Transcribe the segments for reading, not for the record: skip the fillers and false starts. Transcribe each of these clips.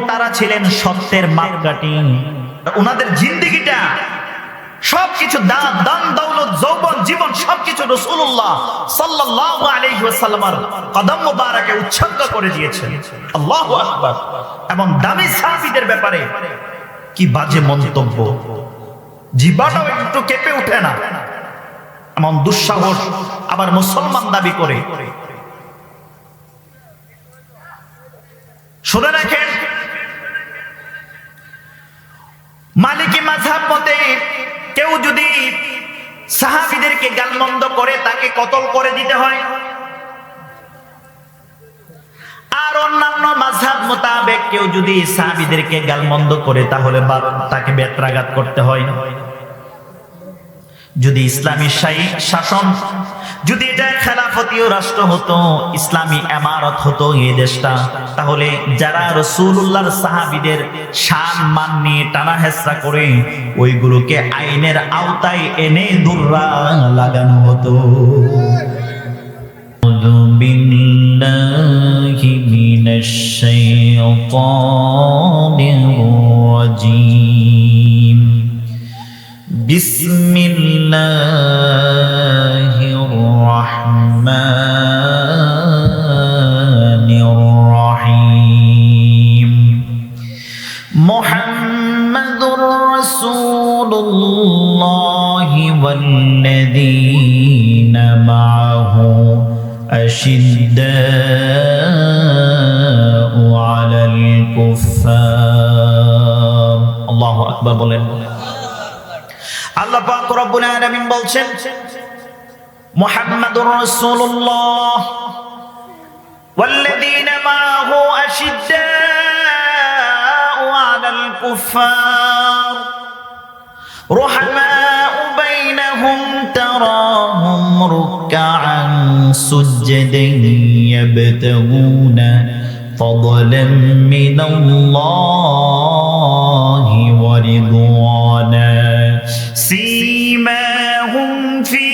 তারা ছিলেন সত্যের মাপকাঠি। ওনাদের জিন্দেগিটা সবকিছু দান দৌলত যৌবন জীবন সবকিছু রাসূলুল্লাহ সাল্লাল্লাহু আলাইহি ওয়াসাল্লামের কদম মোবারকে উৎসর্গ করে দিয়েছেন। আল্লাহু আকবার। এবং দামি সাহাবীদের ব্যাপারে কি বাজে মন্তব্য, জিহ্বাটাও একটু কেঁপে ওঠে না। এমন দুঃসাহস আবার মুসলমান দাবি করে। শুনে রাখেন, মালিকি মাযহাব মতে কেউ যদি সাহাবীদেরকে গালমন্দ করে তাকে কতল করে দিতে হয়, আর অন্যান্য মাযহাব মোতাবেক কেউ যদি সাহাবীদেরকে গালমন্দ করে তাহলে তাকে বেত্রাঘাত করতে হয়। যদি ইসলামী শাসন, যদি এটা খেলাফতীয় রাষ্ট্র হতো, ইসলামী ইমারত হতো এই দেশটা, তাহলে যারা রাসূলুল্লাহর সাহাবীদের শান মান নিয়ে টানা হেসরা করে ওইগুলোকে আইনের আওতায় এনে দুররা লাগানো হতো। আউযু বিল্লাহি মিনাশ শাইতানির রাজীম। বিসমিল্লাহির রাহমানির রাহিম। মুহাম্মাদুর রাসূলুল্লাহি ওয়াল্লাযীনা মা'আহু আশিদ্দাউ আলাল কুফফার। আল্লাহু আকবার বলেন। আল্লাহ পাক রব্বুল আলামিন বলছেন, মুহাম্মাদুর রাসূলুল্লাহ ওয়াল্লাযীনা মা'আহু আশিদ্দাউ আলাল কুফফার রুহামাউ বাইনাহুম তারাহুম রুকআন সুজদান ইয়াবতাগুনা ফাদলান মিনাল্লাহি ওয়া রিদওয়ানা سيماهم في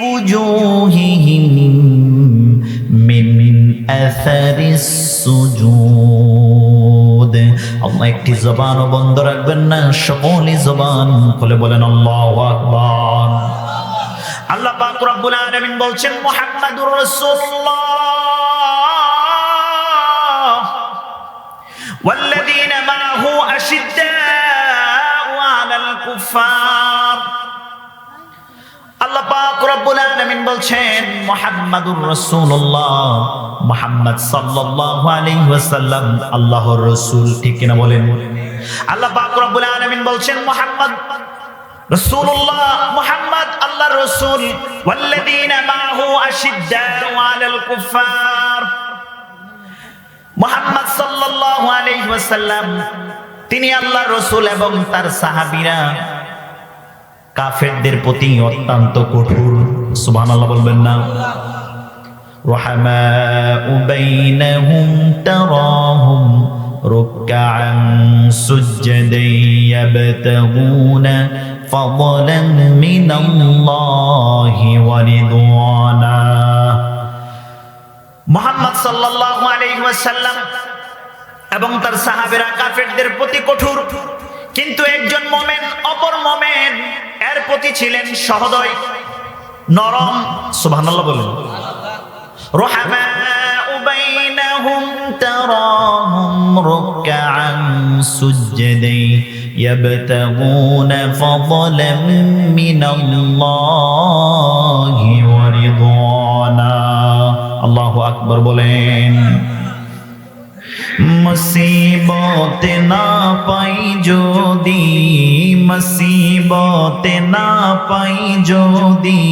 وجوههم من أثر السجود। আল্লাহ একটি জবানও বন্ধ রাখবেন না, সকলই জবান খুলে বলেন আল্লাহু আকবার। আল্লাহ পাক রব্বুল আলামিন বলছেন, মুহাম্মাদুর রাসূলুল্লাহ ওয়াল্লাযীনা মা'আহু আশিদ্দাউ আলাল কুফফার। আল্লাহ পাক রব্বুল আলামিন বলছেন, মুহাম্মাদুর রাসূলুল্লাহ, মুহাম্মদ সাল্লাল্লাহু আলাইহি ওয়াসাল্লাম আল্লাহর রাসূল। ঠিক কিনা বলেন? আল্লাহ পাক রব্বুল আলামিন বলছেন, মুহাম্মদ রাসূলুল্লাহ, মুহাম্মদ আল্লাহর রাসূল, ওয়াল্লাযীনা মা'আহু আশিদ্দাউ আলাল কুফফার। মুহাম্মদ সাল্লাল্লাহু আলাইহি ওয়াসাল্লাম তিনি আল্লাহর রাসূল এবং তার সাহাবীরা কাফেরদের প্রতি অত্যন্ত কঠোর। সুবহানাল্লাহ বলবেন না? রুহামাউ বাইনাহুম তারাহুম রুকআন সুজদান ইয়াবতাগুনা ফাদলান মিনাল্লাহি ওয়া রিদওয়ানা। মুহাম্মদ সাল্লাল্লাহু আলাইহি ওয়াসাল্লাম এবং তার সাহাবীরা কাফেরদের প্রতি কঠোর, কিন্তু একজন মুমিন অপর মুমিন এর প্রতি ছিলেন সহৃদয়, নরম। সুবহানাল্লাহ বলেন। রুহামাউ বাইনাহুম তারাহুম রুকআন সুজদান ইয়াবতাগুনা ফাদলান মিনাল্লাহি ওয়া রিদওয়ানা। আল্লাহু আকবার বলেন। মুসিবতে না পাই যদি, মুসিবতে না পাই যদি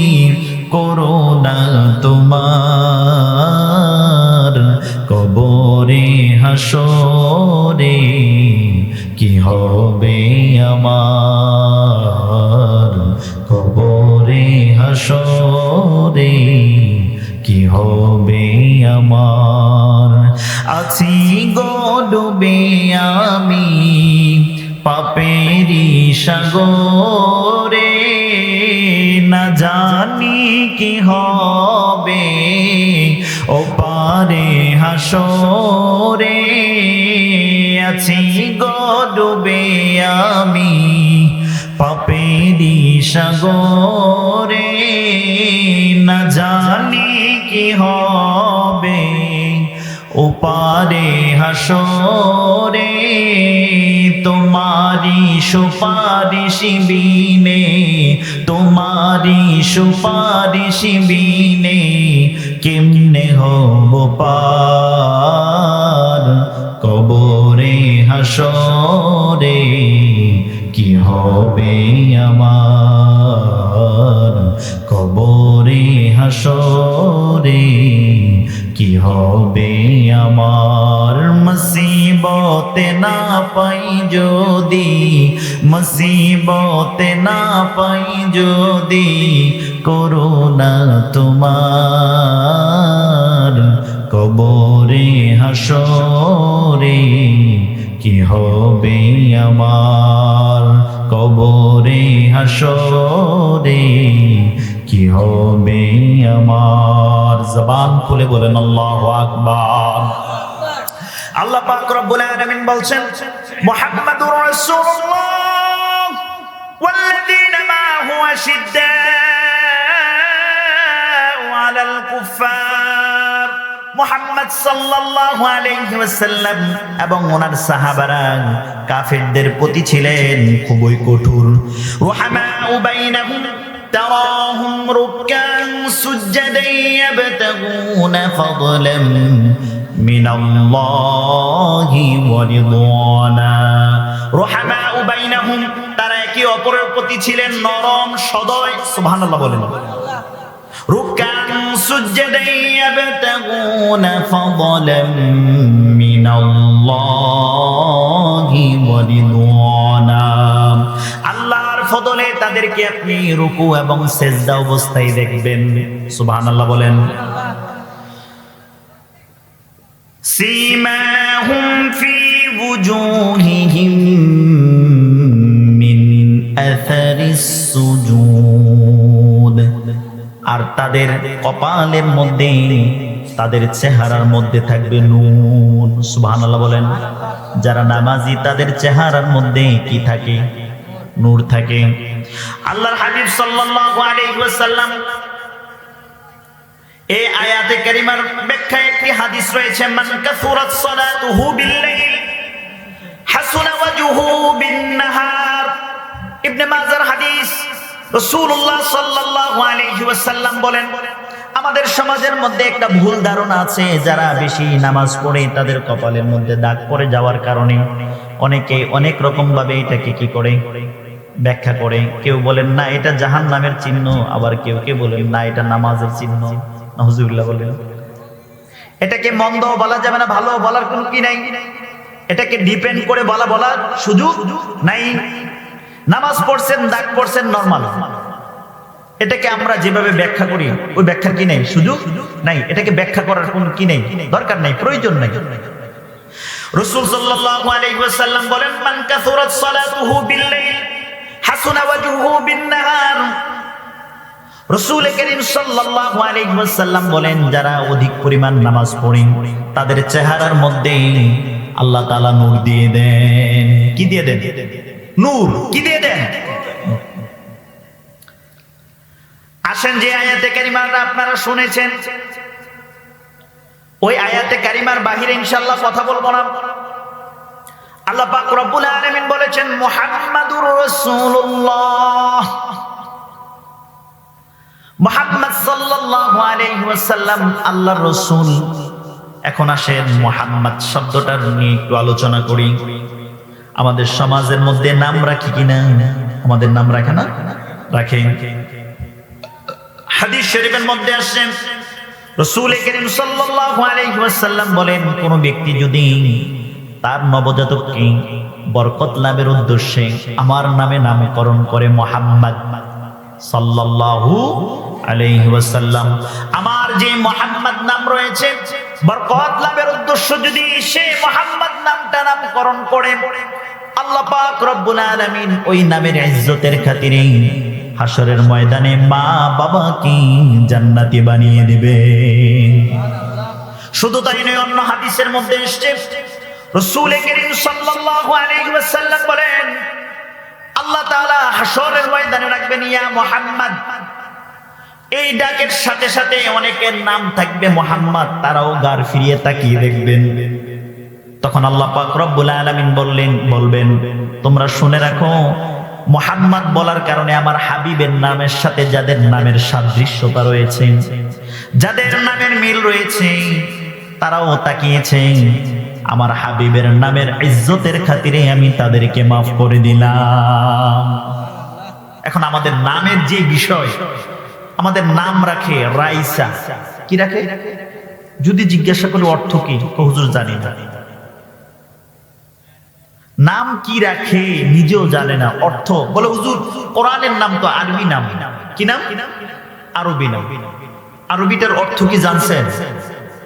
করোনা তোমার কবরে হাসরে কি হবে আমার, কবরে হাসরে কি হবে আমার। আছি গো ডুবে আমি পাপেরি সাগরে, না জানি কি হবে ও ওপারে হাসরে আছি গো ডুবে আমি পাপেরি সাগরে, না জানি কি হবে ওপারে হাসরে, তোমারি সুপারিশ বিনে, তোমারি সুপারিশ বিনে কেমনে হব পার কবরে হাসরে, কি হবে আমার কবরে হাসরে, কি হবে আমার। মুসিবতে না পাই যদি, মুসিবতে না পাই যদি করুণা তোমার কবরে হাসরে, কি হবে আমার কবরে হাসরে, কি হবে আমার। জবান খুলে বলেন আল্লাহু আকবার। আল্লাহ পাক রব্বুল আলামিন বলছেন মুহাম্মাদুর রাসূলুল্লাহ ওয়াল্লাযীনা মা'হু আশিদ্দাউ আলাল কুফফার, মুহাম্মদ সাল্লাল্লাহু আলাইহি ওয়াসাল্লাম এবং ওনার সাহাবারা কাফেরদের প্রতি ছিলেন খুবই কঠোর। রুহামাউ বাইনাহুম تراهم ركعا سجدا يبتغون فضلا من الله ورضوانا। رحماء بينهم তারা একে অপরের প্রতি ছিলেন নরম সদয়। সুবহানাল্লাহ বলেন। ركعا سجدا يبتغون فضلا من الله ورضوانا। আল্লাহর ফদলে তাদেরকে আপনি রুকু এবং সিজদা অবস্থায় দেখবেন। সুবহানাল্লাহ বলেন। সীমাহুম ফি ওয়ুজুহিহিম মিন আথারিস সুজুদ, আর তাদের কপালের মধ্যে তাদের চেহারার মধ্যে থাকবে নূর। সুবহানাল্লাহ বলেন। যারা নামাজি তাদের চেহারার মধ্যে কি থাকে? নূর থাকে। আল্লাহর হাবিব সাল্লাল্লাহু আলাইহি ওয়াসাল্লাম এই আয়াতে কারিমার ব্যাখ্যায় একটি হাদিস রয়েছে, মান কাসুরাত সালাতুহু বিল-লাইল হাসুনা ওয়াজহুহু বিন-নাহার। ইবনে মাজার হাদিস। রাসূলুল্লাহ সাল্লাল্লাহু আলাইহি ওয়াসাল্লাম বলেন, আমাদের সমাজের মধ্যে একটা ভুল ধারণা আছে, যারা বেশি নামাজ পড়ে তাদের কপালের মধ্যে দাগ পড়ে যাওয়ার কারণে অনেকে অনেক রকম ভাবে এটাকে কি করে ব্যাখ্যা করে। কেউ বলেন না এটা জাহান্নামের চিহ্ন, আবার কেউ কেউ বলেন না এটা নামাজের চিহ্ন। নাউজুবিল্লাহ বলেন। এটাকে মন্দ বলা যাবে না, ভালো বলার কোনো কি নাই। এটাকে ডিপেন্ড করে বলার সুযোগ নাই। নামাজ পড়ছেন দাগ পড়ছেন নরমাল, এটাকে আমরা যেভাবে ব্যাখ্যা করি ওই ব্যাখ্যার কি নাই, সুযোগ নাই। এটাকে ব্যাখ্যা করার কোনো কি নেই, দরকার নাই, প্রয়োজন নাই। রাসূল সাল্লাল্লাহু আলাইহি ওয়াসাল্লাম বলেন, মান কাসুরাত সালাতুহু বিল-লাইল হাসুনা ওয়াজহুহু বিন-নাহার। রাসূল কারীম সাল্লাল্লাহু আলাইহি ওয়াসাল্লাম বলেন, যারা অধিক পরিমাণ নামাজ পড়েন তাদের চেহারার মধ্যে আল্লাহ তাআলা নূর দিয়ে দেন। কি দিয়ে দেন? নূর। কি দিয়ে দেন? আসেন যে আয়াতে কারিমাটা আপনারা শুনেছেন, ওই আয়াতে কারিমার বাহিরে ইনশাআল্লাহ কথা বলবো না। আল্লাহ পাক রব্বুল আলামিন বলেছেন মুহাম্মাদুর রাসূলুল্লাহ, মুহাম্মদ সাল্লাল্লাহু আলাইহি ওয়াসাল্লাম আল্লাহর রাসূল। এখন আসেন মুহাম্মদ শব্দটার নিয়ে একটু আলোচনা করি। আমাদের সমাজের মধ্যে নাম রাখি কিনা? আমাদের নাম রাখে না? রাখে। হাদিস শরীফের মধ্যে আসছে রাসূল কারীম সাল্লাল্লাহু আলাইহি ওয়াসাল্লাম বলেন, কোন ব্যক্তি যদি তার নবজাতককে বরকত লাভের উদ্দেশ্যে আমার নামে নামকরণ করে মুহাম্মদ সাল্লাল্লাহু আলাইহি ওয়াসাল্লাম, আমার যে মুহাম্মদ নাম রয়েছে, বরকত লাভের উদ্দেশ্য যদি সে মুহাম্মদ নামটা নামকরণ করে, আল্লাহ পাক রব্বুল আলামিন ওই নামের ইজ্জতের খাতিরে হাসরের ময়দানে মা বাবাকে জান্নাতি বানিয়ে দিবে। শুধু তাই নয়, অন্য হাদিসের মধ্যে এসেছে রাসূল করিম সাল্লাল্লাহু আলাইহি ওয়াসাল্লাম বলেন, আল্লাহ তাআলা হাশরের ময়দানে রাখবেন ইয়া মুহাম্মদ। এই ডাকের সাথে সাথে অনেকের নাম থাকবে মুহাম্মদ, তারাও গার ফিরিয়ে তাকিয়ে দেখবেন। তখন আল্লাহ পাক রব্বুল আলামিন বলবেন, তোমরা শুনে রাখো, মুহাম্মদ বলার কারণে আমার হাবিবের নামের সাথে যাদের নামের সাদৃশ্যতা রয়েছে, যাদের নামের মিল রয়েছে, তারাও তাকিয়েছে। আমার হাবিবের নামের ইজ্জতের খাতিরে আমি তাদেরকে মাফ করে দিলাম। এখন আমাদের নামের যে বিষয়, আমাদের নাম রাখে রাইসা, কি রাখে? যদি জিজ্ঞাসা করি অর্থ কি, হুজুর জানি না। নাম কি রাখে নিজেও জানে না, অর্থ বলে হুজুর কোরআনের নাম তো আরবি নাম। কি নাম? আরবি নাম। আরবিটার অর্থ কি জানছেন?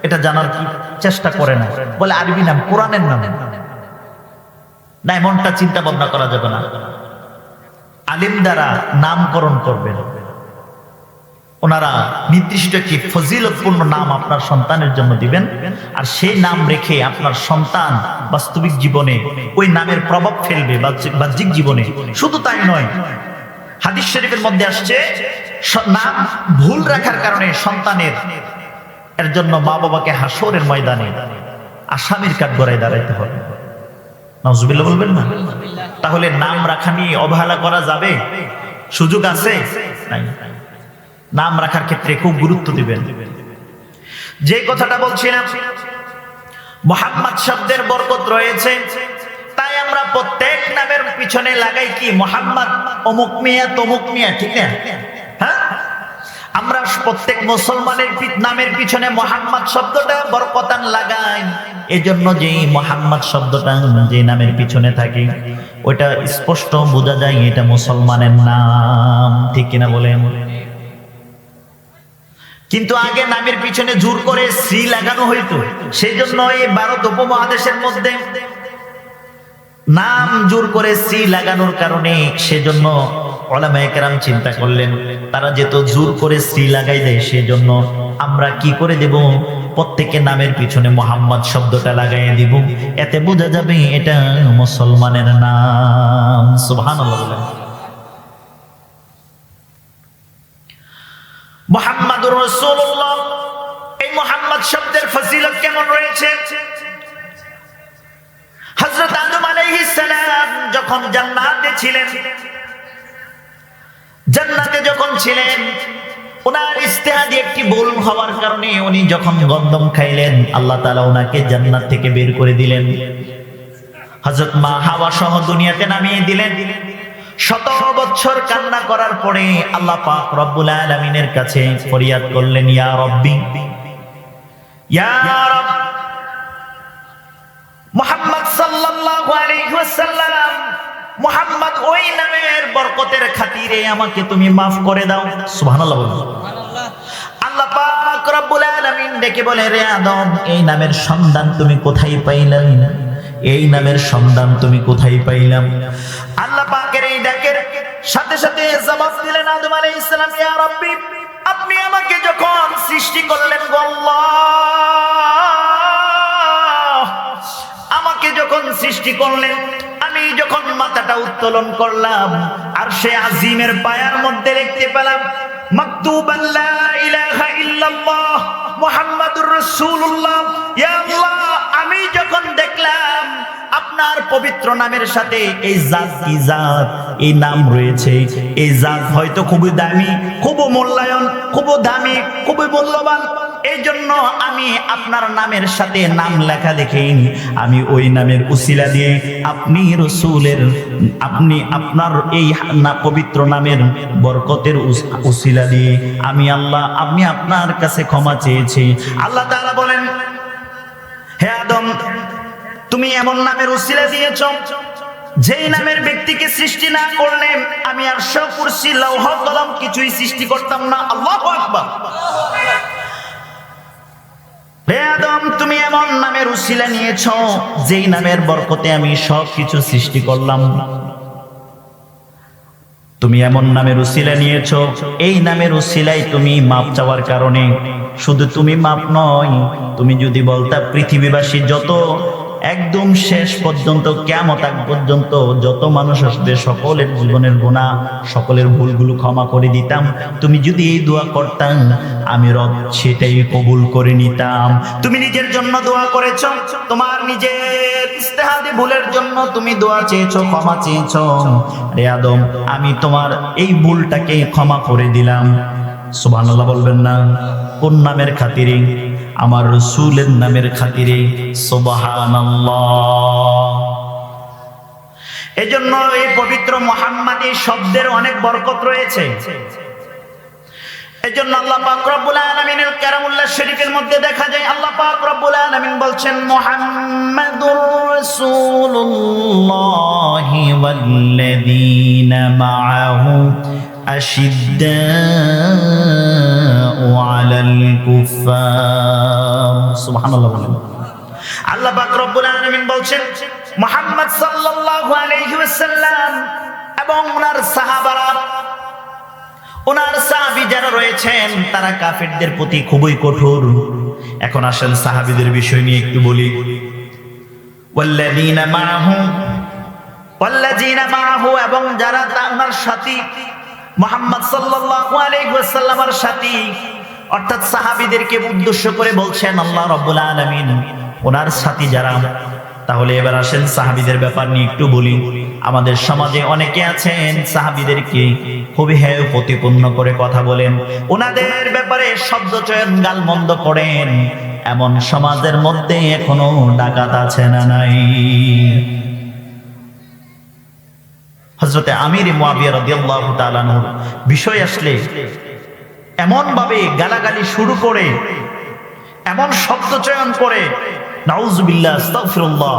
এটা জানার কি চেষ্টা করে না, বলে আরবি নাম, কোরআনের নাম না। এমনটা চিন্তা ভাবনা করা যাবে না। আলিম দ্বারা নামকরণ করবেন, ওনারা নির্দিষ্ট একটি ফজিলতপূর্ণ নাম আপনার সন্তানের জন্য দিবেন, আর সেই নাম রেখে আপনার সন্তান বাস্তবিক জীবনে ওই নামের প্রভাব ফেলবে বাহ্যিক জীবনে। শুধু তাই নয়, হাদিস শরীফের মধ্যে আসছে নাম ভুল রাখার কারণে সন্তানের এর জন্য মা বাবাকে হাসরের ময়দানে আসামির কাঠগড়ায় দাঁড়াইতে হবে। নাউজুবিল্লাহ বলবেন না? তাহলে নাম রাখা নিয়ে অবহেলা করা যাবে? সুযোগ আছে? নাই। নাম রাখার ক্ষেত্রে খুব গুরুত্ব দিবেন। যে কথাটা বলছিলাম, মুহাম্মদ শব্দের বরকত রয়েছে, তাই আমরা প্রত্যেক নামের পিছনে লাগাই কি মুহাম্মদ, অমুক মিয়া তমুক মিয়া, ঠিক না? হ্যাঁ, আমরা প্রত্যেক মুসলমানের নামের পিছনে মুহাম্মদ শব্দটা বরকতান লাগাই। এজন্য যে মুহাম্মদ শব্দটা যে নামের পিছনে থাকে, ওটা স্পষ্ট বোঝা যায় এটা মুসলমানের নাম, ঠিক কিনা বলেন? কিন্তু আগে নামের পিছনে জোর করে শ্রী লাগানো হইতো, সেই জন্য এই ভারত উপমহাদেশের মধ্যে নাম জোর করে শ্রী লাগানোর কারণে সেজন্য উলামায়ে কেরাম চিন্তা করলেন, তারা যেহেতু জোর করে শ্রী লাগাই দেয়, সেজন্য আমরা কি করে দেব, প্রত্যেকের নামের পিছনে মুহাম্মদ শব্দটা লাগাই দিব, এতে বোঝা যাবে এটা মুসলমানের নাম। সুবহানাল্লাহ। মুহাম্মাদুর রাসূলুল্লাহ, এই মুহাম্মদ শব্দের ফজিলত কেমন রয়েছে? হযরত আদম আলাইহিস সালাম যখন জান্নাতে ছিলেন, ওনার ইজতিহাদি একটি ভুল হওয়ার কারণে উনি যখন গন্ধম খাইলেন, আল্লাহ তাআলা ওনাকে জান্নাত থেকে বের করে দিলেন, হযরত মা হাওয়া সহ দুনিয়াতে নামিয়ে দিলেন। 17 বছর কান্না করার পরে আল্লাহ পাক রব্বুল আলামিনের কাছে ফরিয়াদ করলেন, ইয়া রব্বি, ইয়া রব। মুহাম্মদ সাল্লাল্লাহু আলাইহি ওয়াসাল্লাম, মুহাম্মদ ওই নামের বরকতের খাতিরে আমাকে তুমি maaf করে দাও। সুবহানাল্লাহ বলুন। সুবহানাল্লাহ। আল্লাহ পাক রব্বুল আলামিন ডেকে বলে, রে আদম, এই নামের সন্ধান তুমি কোথায় পাইলা? এই নামের সন্ধান তুমি কোথায় পাইলাম? আল্লাহ পাকের এই ডাকের সাথে সাথে জবাব দিলেন আদম আলাইহিস সালাম, ইয়া রাব্বি, আপনি আমাকে যখন সৃষ্টি করলেন, আল্লাহ, আমাকে যখন সৃষ্টি করলেন, আমি যখন মাথাটা উত্তোলন করলাম, আরশে আজিমের পায়ার মধ্যে দেখতে পেলাম মাকতুবান লা ইলাহা ইল্লাল্লাহ মুহাম্মাদুর রাসূলুল্লাহ। ইয়া আল্লাহ, আমি যখন দেখলাম আপনার পবিত্র নামের সাথে এই জাত, কি জাত, এই নাম রয়েছে, এই জাত হয়তো খুবই দামি, খুব মূল্যায়ন, খুব দামি, খুবই মূল্যবান, এই জন্য আমি আপনার নামের সাথে নাম লেখা দেখে আমি ওই নামের উসিলা দিয়ে আপনি রসুলের, আপনি আপনার এই পবিত্র নামের বরকতের উসিলা দিয়ে আমি আল্লাহ, আমি আপনার কাছে ক্ষমা চেয়েছি। আল্লাহ তাআলা বলেন, হে আদম, তুমি এমন নামের উসিলা দিয়েছ যেই নামের ব্যক্তিকে সৃষ্টি না করলে আমি আরশ, কুরসি, লৌহ, কলম কিছুই সৃষ্টি করতাম না। আল্লাহু আকবার। হে আদম, তুমি এমন নামের উসিলা নিয়েছো যেই নামের বরকতে আমি সব কিছু সৃষ্টি করলাম। তুমি এমন নামের উসিলা নিয়েছো, এই নামের উসিলাই তুমি মাপ চাওয়ার কারণে, শুধু তুমি মাপ নয়, তুমি যদি বলতা পৃথিবীবাসী যত একদম শেষ পর্যন্ত কিয়ামত আগ পর্যন্ত যত মানুষ আসবে সকলের জীবনের গুনাহ সকলের ভুলগুলো ক্ষমা করে দিতাম, তুমি যদি এই দোয়া করতাম আমি রব সেটাই কবুল করে নিতাম। তুমি নিজের জন্য দোয়া করেছো, তোমার নিজের ইজতিহাদি ভুলের জন্য তুমি দোয়া চেয়েছো, ক্ষমা চেয়েছো। রে আদম, আমি তোমার এই ভুলটাকে ক্ষমা করে দিলাম। সুবহানাল্লাহ বলবেন না? কোন নামের খাতিরে? আমার রাসূলের নামের খাতিরে। সুবহানাল্লাহ। এজন্য এই পবিত্র মুহাম্মাদি শব্দের অনেক বরকত রয়েছে। এজন্য আল্লাহ পাক রব্বুল আলামিনের কালামুল্লাহ শরীফের মধ্যে দেখা যায় আল্লাহ পাক রব্বুল আলামিন বলছেন মুহাম্মাদুর রাসূলুল্লাহি ওয়াল্লাযীনা মাআহু আশিদ্দাউ আলাল কুফফার। সুবহানাল্লাহ বলেন। আল্লাহ পাক রব্বুল আলামিন বলছেন মুহাম্মদ সাল্লাল্লাহু আলাইহি ওয়াসাল্লাম এবং ওনার সাহাবারা, ওনার সাহাবী যারা রয়েছেন তারা কাফেরদের প্রতি খুবই কঠোর। এখন আসেন সাহাবীদের বিষয় নিয়ে একটু বলি। ওয়াল্লাযীনা মাআহু এবং যারা ওনার সাথী মুহাম্মদ সাল্লাল্লাহু আলাইহি ওয়াসাল্লামের সাথী, অর্থাৎ সাহাবীদেরকে উদ্দেশ্য করে বলছেন আল্লাহ রাব্বুল আলামিন ওনার সাথী যারা। তাহলে এবার আসেন সাহাবীদের ব্যাপার নিয়ে একটু বলি। আমাদের সমাজে অনেকে আছেন সাহাবীদেরকে খুবই হেয় প্রতিপন্ন করে কথা বলেন, ওনাদের ব্যাপারে শব্দ চয়ন গালমন্দ করেন। এমন সমাজের মধ্যে এখনো ডাকাত আছে না নাই? হযরতে আমির মুয়াবিয়া রাদিয়াল্লাহু তাআলা আনহুর বিষয় আসলে এমন ভাবে গালাগালি শুরু করে, এমন শব্দ চয়ন করে, নাউযুবিল্লাহ আস্তাগফিরুল্লাহ।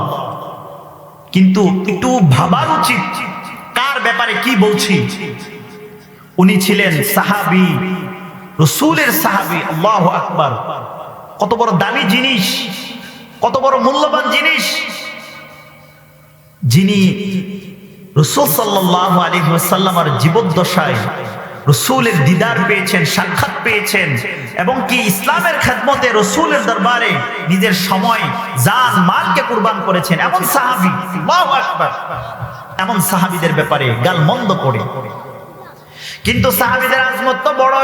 কিন্তু একটু ভাবার উচিত কার ব্যাপারে কি বলছি। উনি ছিলেন সাহাবী, রাসূলের সাহাবী। আল্লাহু আকবার! কত বড় দামি জিনিস, কত বড় মূল্যবান জিনিস, যিনি রাসূল সাল্লাল্লাহু আলাইহি ওয়াসাল্লামের জীবদ্দশায় রাসূলের দিদার পেয়েছেন, সাক্ষাৎ পেয়েছেন, এবং কি ইসলামের খেদমতে রাসূলের দরবারে নিজের সময় জান মালকে কুরবান করেছেন, এমন সাহাবী। আল্লাহু আকবার! এমন সাহাবীদের ব্যাপারে গালমন্দ করে। কিন্তু সাহাবীদের আজমত তো বড়,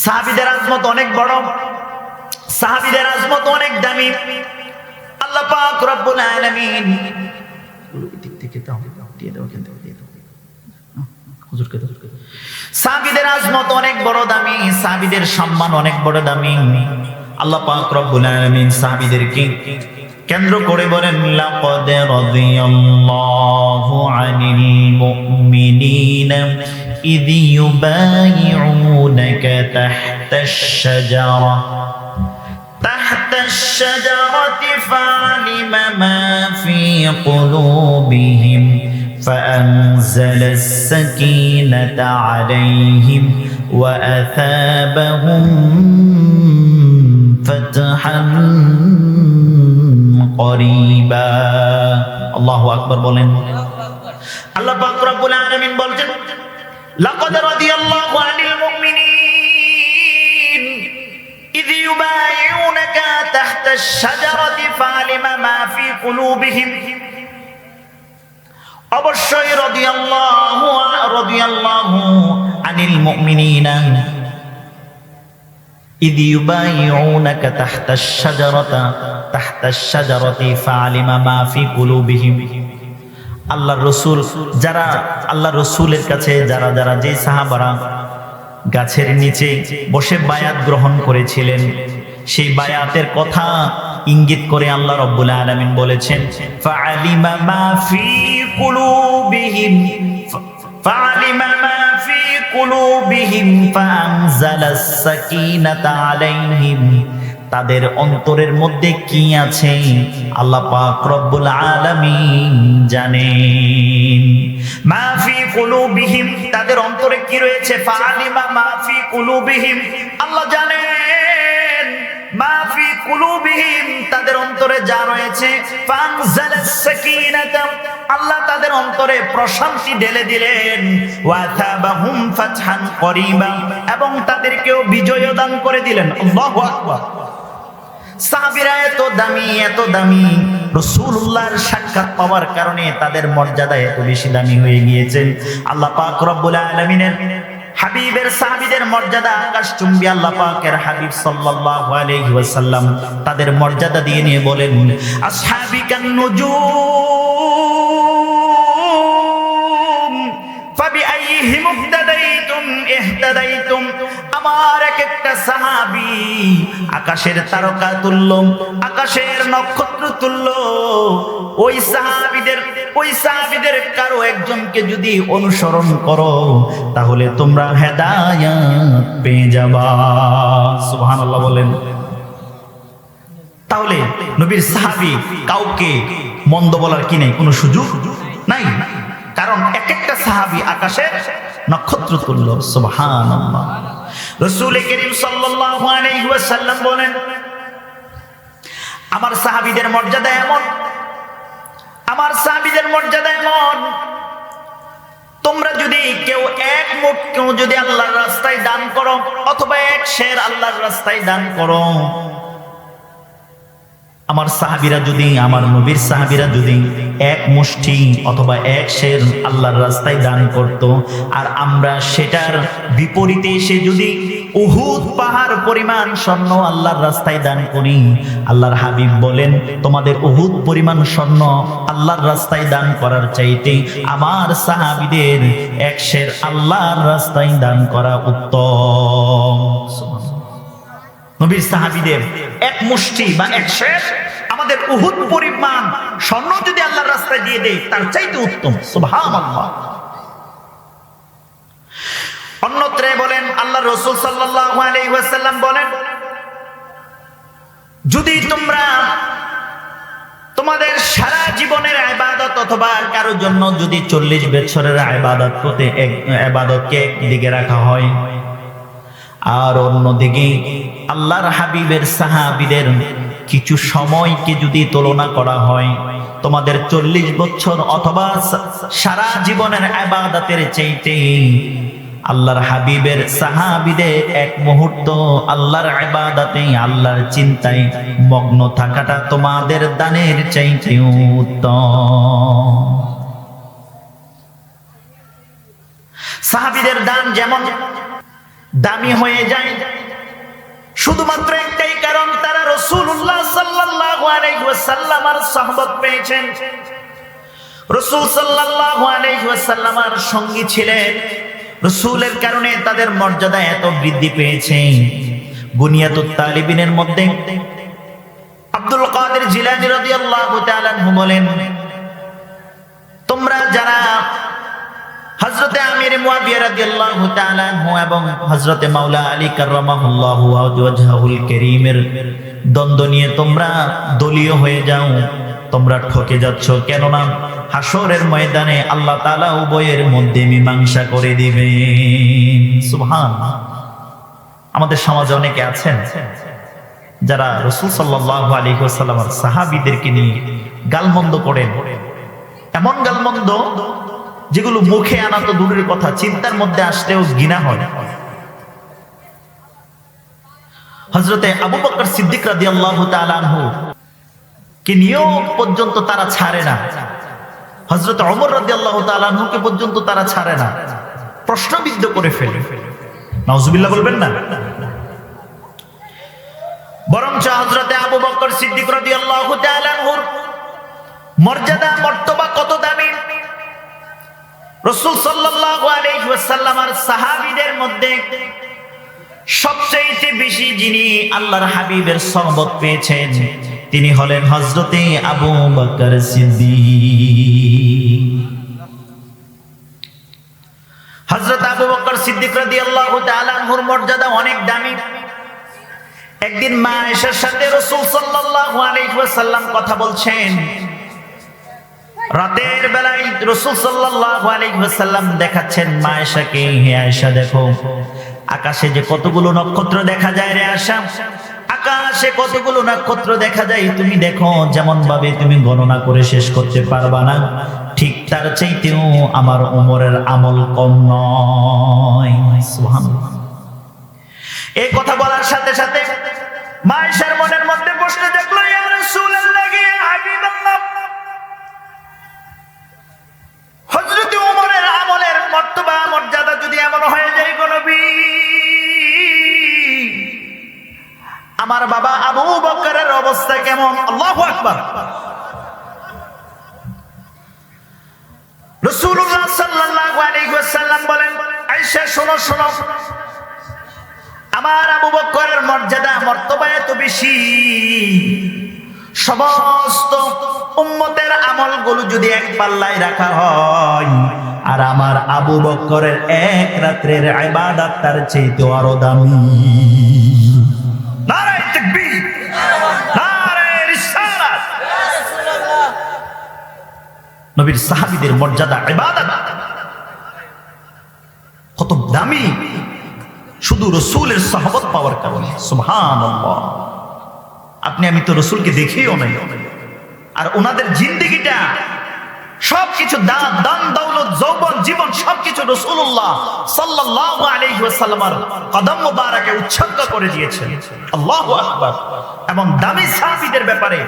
সাহাবীদের আজমত অনেক বড়, সাহাবীদের আজমত অনেক দামি। আল্লাহ পাক রব্বুল আলামিন সাহাবীদের আজমত অনেক বড় দামি, সাহাবীদের সম্মান অনেক বড় দামি। আল্লাহ পাক রব্বুল আলামিন সাহাবীদেরকে কেন্দ্র করে বলেন লাকাদ রাদিয়াল্লাহু আনিল মুমিনিনা ইয ইউবাইউনাকা তাহতাশ শাজারা ফা'আলিমা মা ফি কুলুবিহিম فأنزل السكينة عليهم وأثابهم فتحا قريبا। الله أكبر বলেন। আল্লাহ পাক রব্বুল আলামিন বলেন লাকাদ রাদিয়াল্লাহু আনিল মুমিনিন ইয ইউবাইউনাকা তাহতাশ শাজারাতি ফা'আলিমা মা ফি কুলুবিহিম। অবশ্যই রাদিয়াল্লাহু আনিল মুমিনিনা ইয ইউবাইউনাকা তাহতাশ শাজারাতি ফা'আলিমা মা ফি কুলুবিহিম। আল্লাহর রাসূল যারা আল্লাহর রাসূলের কাছে যারা যারা যে সাহাবারা গাছের নিচে বসে বায়াত গ্রহণ করেছিলেন, সেই বায়াতের কথা ইঙ্গিত করে আল্লাহ রাব্বুল আলামিন বলেছেন ফা'আলিমা মা ফি কুলুবিহিম ফাআনজালাস সাকিনাতা আলাইহিম। তাদের অন্তরের মধ্যে কি আছে আল্লাহ পাক রব্বুল আলামিন জানেন। মা ফি কুলুবিহিম, তাদের অন্তরে কি রয়েছে, ফাআলিমা মা ফি কুলুবিহিম, আল্লাহ জানেন। মা ফি কুলুবিহিম, তাদের অন্তরে যা রয়েছে, ফাআনজালাস সাকিনাতা, আল্লাহ তাদের অন্তরে প্রশান্তি ঢেলে দিলেন, ওয়াথাবাহুম ফাতহান করিবা, এবং তাদেরকেও বিজয় দান করে দিলেন। আল্লাহু আকবার। সাহাবীরা এত দামি রাসূলুল্লাহর সাক্ষাৎ পাওয়ার কারণে তাদের মর্যাদা এত বেশি দামি হয়ে গিয়েছেন। আল্লাহ পাক রব্বুল আলামিনের হাবিবের সাহাবীদের মর্যাদা আকাশচুম্বী। আল্লাহ পাকের হাবিব সাল্লাল্লাহু আলাইহি ওয়াসাল্লাম তাদের মর্যাদা দিয়ে নিয়ে বলেন, আসহাবিকান নুজুম ফাবিআইহিম ইহতাদাইতুম ইহতাদাইতুম। আমার এক একটা সাহাবী আকাশের তারকা তুল্য, আকাশের নক্ষত্র তুল্য। ওই সাহাবীদের কারো একজনকে যদি অনুসরণ করো তাহলে তোমরা হেদায়েত পেয়ে যাবা। সুবহানাল্লাহ বলেন। তাহলে নবীর সাহাবী কাউকে মন্দ বলার কি নেই, কোনো সুযোগ নাই, কারণ এক একটা সাহাবী আকাশের নক্ষত্র তুল্য। সুবহানাল্লাহ। রাসূল করিম সাল্লাল্লাহু আলাইহি ওয়াসাল্লাম বলেন, আমার সাহাবীদের মর্যাদা এমন, তোমরা যদি কেউ এক মুঠ কেউ যদি আল্লাহর রাস্তায় দান করো অথবা এক শের আল্লাহর রাস্তায় দান করো, আমার সাহাবীরা যদি, আমার নবীর সাহাবীরা যদি এক মুষ্টি অথবা এক শের আল্লাহর রাস্তায় দান করত, আর আমরা সেটার বিপরীতে এসে যদি উহুদ পাহাড় পরিমাণ স্বর্ণ আল্লাহর রাস্তায় দান করি, আল্লাহর হাবিব বলেন তোমাদের উহুদ পরিমাণ স্বর্ণ আল্লাহর রাস্তায় দান করার চাইতে আমার সাহাবীদের এক শের আল্লাহর রাস্তায় দান করা উত্তম। নবীর সাহাবীদের এক মুষ্টি বা এক শের আমাদের উহুদ পরিমাণ স্বর্ণ যদি আল্লাহর রাস্তায় দিয়ে দেয় তার চাইতে উত্তম। সুবহানাল্লাহ। অন্যত্রে বলেন, আল্লাহ রাসূল সাল্লাল্লাহু আলাইহি ওয়াসাল্লাম বলেন, যদি তোমরা তোমাদের সারা জীবনের ইবাদত অথবা কারোর জন্য যদি 40 বছরের ইবাদতকে একদিকে রাখা হয় আর অন্যদিকে আল্লাহর হাবিবের সাহাবীদের কিছু সময়কে যদি তুলনা করা হয়, তোমাদের 40 বছর অথবা সারা জীবনের ইবাদতের চাইতে আল্লাহর হাবিবের সাহাবীদের এক মুহূর্ত আল্লাহর ইবাদতে আল্লাহর চিন্তায় মগ্ন থাকাটা তোমাদের দানের চাইতে উত্তম। সাহাবীদের দান যেমন দামি হয়ে যায় শুধুমাত্র একটাই কারণ, তারা রাসূলুল্লাহ সাল্লাল্লাহু আলাইহি ওয়াসাল্লামের সুহবত পেয়েছেন, রাসূল সাল্লাল্লাহু আলাইহি ওয়াসাল্লামের সঙ্গী ছিলেন। রাসূলের কারণে তাদের মর্যাদা এত বৃদ্ধি পেয়েছে। বুনিয়াতুত তালিবিনের মধ্যে আব্দুল কাদের জিলানী রাদিয়াল্লাহু তাআলা আনহু বলেন, তোমরা যারা হযরতে আমির মুয়াবিয়া রাদিয়াল্লাহু তাআলা আনহু এবং হযরতে মাওলা আলী কাররামাহুল্লাহু ওয়াজহাহুল কারীমের দ্বন্দ্ব নিয়ে তোমরা দলীয় হয়ে যাও, তোমরা ঠকে যাচ্ছ। কেননা হাসরের ময়দানে আল্লাহ তাআলা উভয়ের মধ্যে মীমাংসা করে দিবেন। সুবহানাল্লাহ। আমাদের সমাজে অনেকে আছেন যারা রাসূল সাল্লাল্লাহু আলাইহি ওয়াসাল্লামের সাহাবীদেরকে নিয়ে গালমন্দ করেন, এমন গালমন্দ যেগুলো মুখে আনা তো দূরের কথা, চিন্তার মধ্যে আসলেও ঘৃণা হয়। হযরতে আবু বকর সিদ্দিক রাদিয়াল্লাহু তাআলা আনহু কে নিয়েও পর্যন্ত তারা ছাড়ে না, হযরত ওমর রাদিয়াল্লাহু তাআলা আনহুকে পর্যন্ত তারা ছাড়ে না, প্রশ্নবিদ্ধ করে ফেলে। নাউজুবিল্লাহ বলবেন না? বরঞ্চ হযরতে আবু বকর সিদ্দিক রাদিয়াল্লাহু তাআলা আনহুর মর্যাদা মর্তবা কত দামি! রাসূল সাল্লাল্লাহু আলাইহি ওয়াসাল্লামের সাহাবীদের মধ্যে সবচেয়ে বেশি যিনি আল্লাহর হাবিবের সুহবত পেয়েছেন তিনি হলেন হযরতে আবু বকর সিদ্দিক। হযরত আবু বকর সিদ্দিক রাদিয়াল্লাহু তাআলা আনহুর মর্যাদা অনেক দামি। একদিন মা আয়েশার সাথে রাসূল সাল্লাল্লাহু আলাইহি ওয়াসাল্লাম কথা বলছেন। রাতের বেলায় রাসূল সাল্লাল্লাহু আলাইহি ওয়াসাল্লাম দেখাচ্ছেন মা আয়েশাকে, হে আয়েশা দেখো আকাশে যে কতগুলো নক্ষত্র দেখা যায় রে আয়েশা, আকাশে কতগুলো নক্ষত্র দেখা যায়, তুমি দেখো যেমন ভাবে তুমি গণনা করে শেষ করতে পারবা না, ঠিক তার চাইতেও আমার ওমরের আমল কম নয়। সুবহানাল্লাহ। এই কথা বলার সাথে সাথে মা আয়েশার মনের মধ্যে প্রশ্ন জাগলো, ইয়া রাসূলুল্লাহ, ইয়া হাবিবাল্লাহ, হযরত ওমরের আমলের মর্তবা মর্যাদা যদি এমন হয়ে যায় গো নবী, আমার বাবা আবু বকরের অবস্থা কেমন? আল্লাহু আকবার। রাসূলুল্লাহ সাল্লাল্লাহু আলাইহি ওয়াসাল্লাম বলেন, আয়েশা শোনো শোনো, আমার আবু বকরের মর্যাদা মর্তবা এত বেশি, সমস্ত উম্মতের আমলগুলো যদি এক পাল্লায় রাখা হয়, আর আমার আবু বকরের এক রাত্রের ইবাদত তার চাইতে আরো দামি। নারায়ে তাকবীর, নারায়ে রিসালাত। নবীর সাহাবীদের মর্যাদা ইবাদত কত দামি, শুধু রাসূলের সাহাবত পাওয়ার কারণে। সুবহানাল্লাহ। আপনি আমি তো রাসূলকে দেখিও নাই, আর ওনাদের জিন্দেগিটা সবকিছু দান দৌলত যৌবন জীবন সবকিছু রাসূলুল্লাহ সাল্লাল্লাহু আলাইহি ওয়াসাল্লামের কদম মোবারকে উৎসর্গ করে দিয়েছেন। আল্লাহু আকবার। এবং দামি সাহাবীদের ব্যাপারে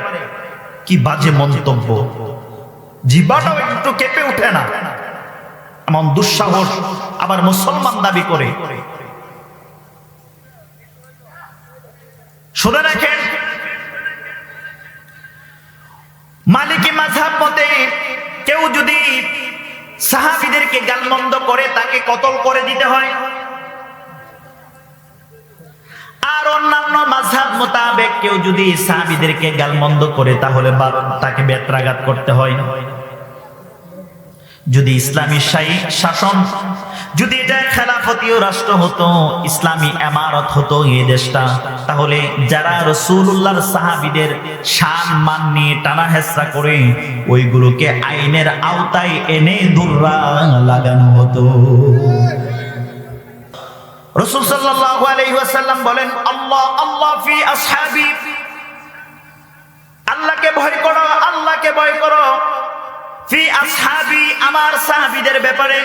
কি বাজে মন্তব্য, জিহ্বাটাও একটু কেঁপে ওঠে না, এমন দুঃসাহস আবার মুসলমান দাবি করে। শুনে রাখেন, মালিকি মাযহাব মতে কেউ যদি সাহাবীদেরকে গালমন্দ করে তাকে কতল করে দিতে হয়, আর অন্যান্য মাযহাব মোতাবেক কেউ যদি সাহাবীদেরকে গালমন্দ করে তাহলে তাকে বেত্রাঘাত করতে হয়। যদি ইসলামী শাসন, যদি এটা খেলাফতীয় রাষ্ট্র হতো, ইসলামী ইমারত হতো এই দেশটা, তাহলে যারা রাসূলুল্লাহর সাহাবীদের শান মান নিয়ে টানা হেঁচড়া করে ওইগুলোকে আইনের আওতায় এনে দুররা লাগানো হতো। রাসূল সাল্লাল্লাহু আলাইহি ওয়াসাল্লাম বলেন, আল্লাহ আল্লাহ ফি আসহাবি, আল্লাহকে ভয় করো, আল্লাহকে ভয় করো, ফি আসহাবি, আমার সাহাবীদের ব্যাপারে।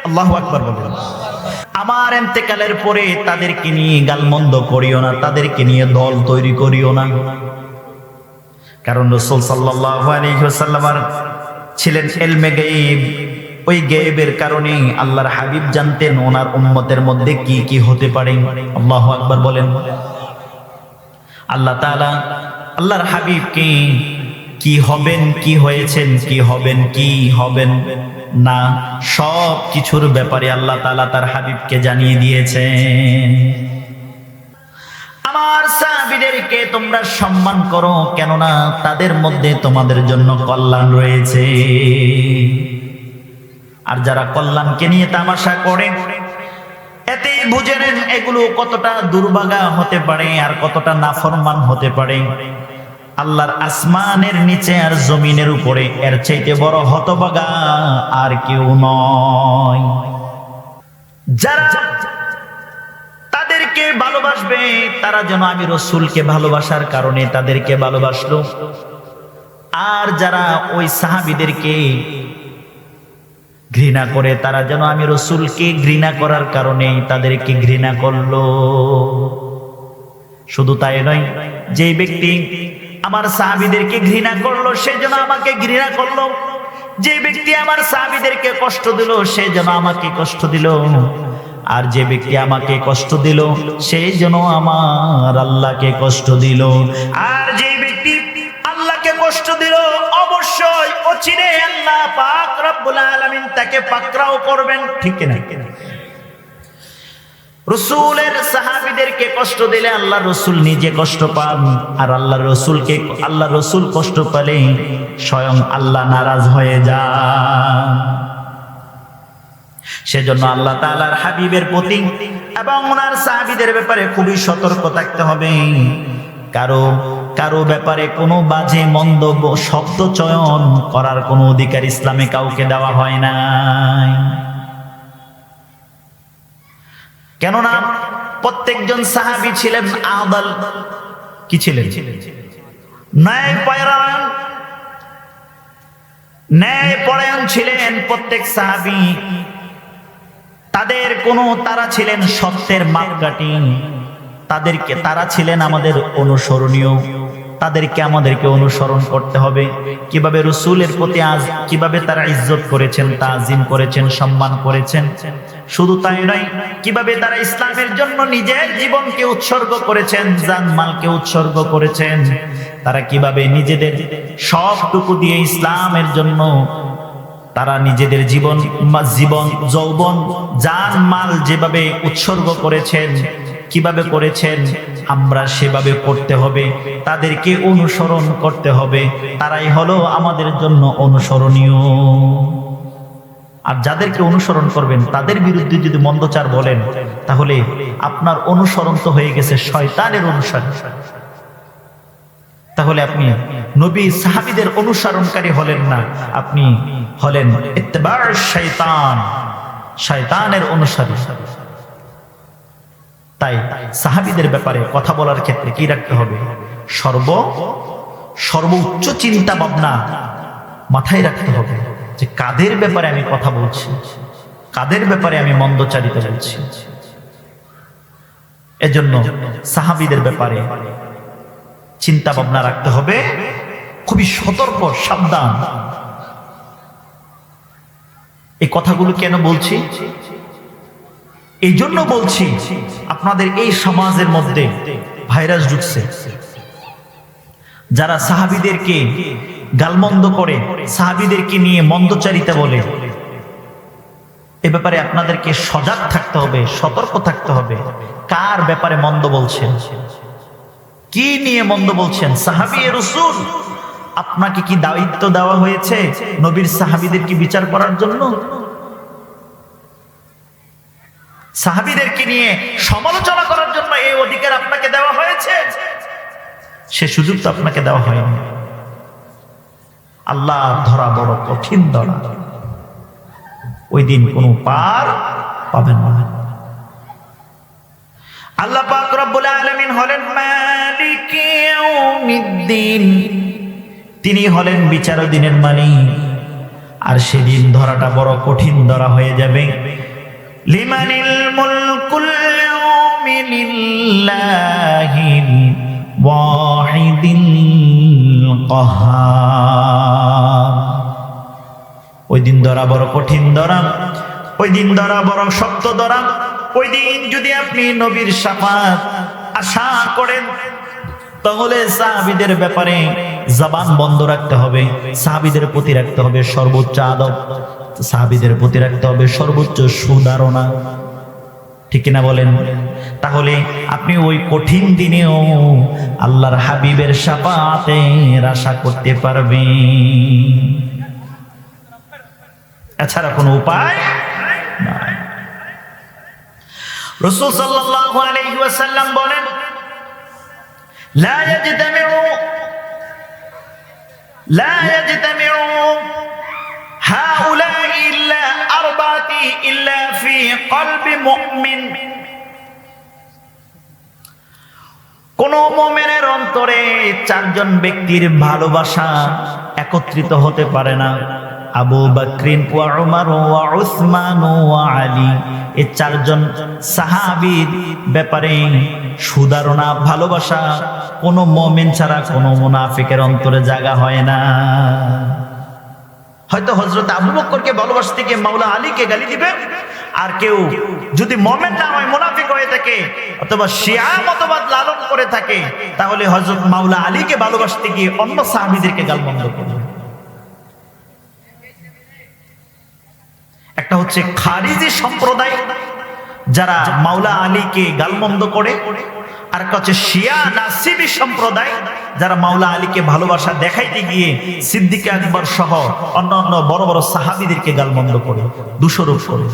আল্লাহু আকবার বলেন। আমার ইন্তেকালের পরে তাদেরকে নিয়ে গালমন্দ করিও না, তাদেরকে নিয়ে দল তৈরি করিও না। কারণ রাসূল সাল্লাল্লাহু আলাইহি ওয়াসাল্লাম ছিলেন ইলমে গায়ব, ওই গায়বের কারণে আল্লাহর হাবিব জানতেন ওনার উম্মতের মধ্যে কি কি হতে পারে। আল্লাহু আকবার বলেন। আল্লাহ তাআলা আল্লাহর হাবিবকে কি হবেন, কি হয়েছেন, কি হবেন, কি হবেন না, সব কিছুর ব্যাপারে আল্লাহ তাআলা তার হাবিবকে জানিয়ে দিয়েছেন। আমার সাহাবীদেরকে তোমরা সম্মান করো, কেননা তাদের মধ্যে তোমাদের জন্য কল্যাণ রয়েছে। আর যারা কল্যাণকে নিয়ে তামাশা করে, এতেই বুঝে নেন এগুলো কতটা দুর্ভাগা হতে পারে আর কতটা নাফরমান হতে পারে। আল্লাহর আসমানের নিচে আর জমিনের উপরে এর চাইতে বড় হতভাগা আর কেউ নয়। যারা তাদেরকে ভালোবাসবে তারা যেন আমি রাসূলকে ভালোবাসার কারণে তাদেরকে ভালোবাসলো, আর যারা ওই সাহাবীদেরকে ঘৃণা করে তারা যেন আমি রাসূলকে ঘৃণা করার কারণে তাদেরকে ঘৃণা করলো। শুধু তাই নয়, যে ব্যক্তি আমার সাহাবীদেরকে ঘৃণা করলো সে যেন আমাকে ঘৃণা করলো, যে ব্যক্তি আমার সাহাবীদেরকে কষ্ট দিল সে যেন আমাকে কষ্ট দিল, আর যে ব্যক্তি আমাকে কষ্ট দিল সে যেন আমার আল্লাহকে কষ্ট দিল। আর যে ব্যক্তি আল্লাহকে কষ্ট দিল অবশ্যই অচিরে আল্লাহ পাক রব্বুল আলামিন তাকে পাকড়াও করবেন। ঠিক না? রাসূলের সাহাবীদেরকে কষ্ট দিলে আল্লাহ রাসূল নিজে কষ্ট পান, আর আল্লাহ রাসূল কষ্ট পেলে স্বয়ং আল্লাহ নারাজ হয়ে যান। সেজন্য আল্লাহ তাআলার হাবিবের প্রতি এবং ওনার সাহাবীদের ব্যাপারে খুবই সতর্ক থাকতে হবে। কারো ব্যাপারে কোনো বাজে মন্দ শব্দ চয়ন করার কোনো অধিকার ইসলামে কাউকে দেওয়া হয় নাই। কেননা প্রত্যেকজন সাহাবী ছিলেন আদল, কি ছিলেন? ন্যায় পরায়ণ, ন্যায় পরায়ণ ছিলেন প্রত্যেক সাহাবী। তারা ছিলেন সত্যের মাপকাঠি। তারা ছিলেন আমাদের অনুসরণীয়। আমাদেরকে অনুসরণ করতে হবে। কিভাবে রাসূলের প্রতি কিভাবে তারা ইজ্জত করেছেন, তাজিম করেছেন, সম্মান করেছেন। শুধু তাই নয়, কিভাবে তারা ইসলামের জন্য নিজের জীবনকে উৎসর্গ করেছেন, জানমালকে উৎসর্গ করেছেন। তারা কিভাবে নিজেদের সবটুকু দিয়ে ইসলামের জন্য তারা নিজেদের জীবন, যৌবন, জানমাল যেভাবে উৎসর্গ করেছেন, কিভাবে করেছেন, আমরা সেভাবে করতে হবে। তাদেরকে অনুসরণ করতে হবে। তারাই হলো আমাদের জন্য অনুসরণীয়। আর যাদেরকে অনুসরণ করবেন তাদের বিরুদ্ধে যদি মন্দচার বলেন, তাহলে আপনার অনুসরণ তো হয়ে গেছে শয়তানের অনুসারী। তাহলে আপনি নবী সাহাবীদের অনুসরণকারী হলেন না, আপনি হলেন ইত্তিবা' শয়তান, শয়তানের অনুসারী। তাই সাহাবীদের ব্যাপারে কথা বলার ক্ষেত্রে কি রাখতে হবে? সর্বোচ্চ চিন্তা ভাবনা মাথায় রাখতে হবে যে কাদের ব্যাপারে আমি কথা বলছি, কাদের ব্যাপারে আমি মন্দচারিতা বলছি। এজন্য সাহাবীদের ব্যাপারে চিন্তা ভাবনা রাখতে হবে, খুবই সতর্ক, সাবধান। এই কথাগুলো কেন বলছি? এই জন্য বলছি, আপনাদের এই সমাজের মধ্যে ভাইরাস ঢুকছে। যারা সাহাবীদেরকে গালমন্দ করে, সাহাবীদেরকে নিয়ে মন্দচারিতা বলে, এ ব্যাপারে আপনাদেরকে সজাগ থাকতে হবে, সতর্ক থাকতে হবে। কার ব্যাপারে মন্দ বলছেন, কি নিয়ে মন্দ বলছেন? সাহাবী রাসূল, আপনাকে কি দায়িত্ব দেওয়া হয়েছে নবীর সাহাবীদেরকে বিচার করার জন্য? সাহাবীদেরকে নিয়ে সমালোচনা করার জন্য এই অধিকার আপনাকে দেওয়া হয়েছে? সে সুযোগ তো আপনাকে দেওয়া হয়নি। আল্লাহ ধরা বড় কঠিন ধরা, ওই দিন কোনো পার পাবেন না। আল্লাহ পাক রব্বুল আলামিন হলেন মালিক ইয়াউমিদ্দিন, তিনি হলেন বিচার দিনের মালিক। আর সেদিন ধরাটা বড় কঠিন ধরা হয়ে যাবে। লিমানিল মুলকুল ইয়াউমি লিল্লাহিল ওয়াহিদিল কাহ্হার। ওই দিন ধরা বড় কঠিন ধরা, ওই দিন ধরা বড় শক্ত ধরা। ওই দিন যদি আপনি নবীর শাফাত আশা করেন, তাহলে সাহাবীদের ব্যাপারে জবান বন্ধ রাখতে হবে, সাহাবীদের প্রতি রাখতে হবে সর্বোচ্চ আদব, সাহাবীদের প্রতি রাখতে হবে সর্বোচ্চ সুধারণা। ঠিক কিনা বলেন? তাহলে আপনি ওই কঠিন দিনেও আল্লাহর হাবিবের শাফাতের আশা করতে পারবেন। এছাড়া কোনো উপায় নাই। রাসূল সাল্লাল্লাহু আলাইহি ওয়াসাল্লাম বলেন, লা ইয়াজতামিউ হাউলাই ইল্লা আরবাতি ইল্লা ফি কলবি মুমিন। কোন মুমিনের অন্তরে চারজন ব্যক্তির ভালোবাসা একত্রিত হতে পারে না। আবু বকরিন ওয়া উমর ওয়া উসমান ওয়া আলী, এই চারজন সাহাবীর ব্যাপারে সুধারণা, ভালোবাসা কোন মুমিন ছাড়া কোন মুনাফিকের অন্তরে জায়গা হয় না। হয়তো হযরত আবু বকরকে ভালোবাসতে গিয়ে মাওলা আলীকে গালি দিবে, আর কেউ যদি মুমিন না হয়, মুনাফিক হয়ে থাকে অথবা শিয়া মতবাদ লালন করে থাকে, তাহলে হযরত মাওলা আলীকে ভালোবাসতে গিয়ে অন্য সাহাবীদেরকে গালমন্দ করবে। একটা হচ্ছে খারিজি সম্প্রদায়, যারা মাওলা আলীকে গালমন্দ করে, আর একটা হচ্ছে শিয়া নাসিবী সম্প্রদায়, যারা মাওলা আলীকে ভালোবাসা দেখাইতে গিয়ে সিদ্দিক আকবর সহ অন্যান্য বড় বড় সাহাবীদেরকে গালমন্দ করে, দোষারোপ করে।